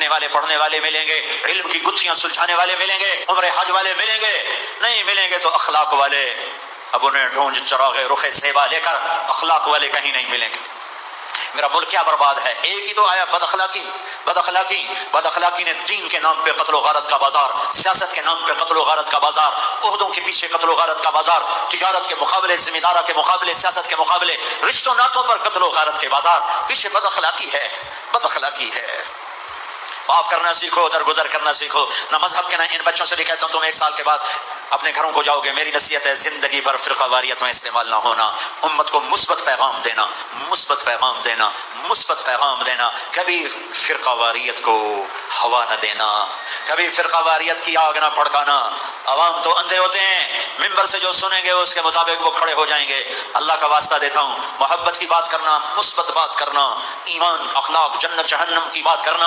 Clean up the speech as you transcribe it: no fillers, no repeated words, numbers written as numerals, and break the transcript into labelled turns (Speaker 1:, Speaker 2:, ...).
Speaker 1: लिखने वाले पढ़ने वाले मिलेंगे, इल्म की गुत्थियां सुलझाने वाले मिलेंगे, उम्र हज वाले मिलेंगे, नहीं मिलेंगे तो अखलाक वाले। अब उन्हें ढूंढ चरागे रुखे सेवा लेकर अखलाक वाले कहीं नहीं मिलेंगे। मेरा मुल्क क्या बर्बाद है। एक ही तो आया बदअखलाकी, बदअखलाकी, बदअखलाकी ने दीन के नाम पे कत्ल गारत का बाजार, सियासत के नाम पे कत्ल गारत का बाजार, ओहदों के पीछे कत्ल गारत का बाजार, तिजारत के मुकाबले, जिम्मेदारा के मुकाबले, सियासत के मुकाबले, रिश्तों नातों पर कत्ल गारत के बाजार, पीछे बदअखलाकी है, बदअखलाकी है। माफ करना सीखो, दरगुजर करना सीखो। न मजहब के ना इन बच्चों से भी कहता हूं तुम 1 साल के बाद अपने घरों को जाओगे, मेरी नसीहत है जिंदगी भर फिरकावारियत में इस्तेमाल ना होना। उम्मत को मुस्बत पैगाम देना, मुस्बत पैगाम देना, मुस्बत पैगाम देना। कभी फिरकावारियत को हवा न देना, कभी फिरकावारियत की आग न भड़काना। अवाम तो अंधे होते हैं, मिंबर से जो सुनेंगे उसके मुताबिक वो खड़े हो जाएंगे। अल्लाह का वास्ता देता हूं, मोहब्बत की बात करना, मुस्बत बात करना, ईमान, अखलाक, जन्नत जहन्नम की बात करना।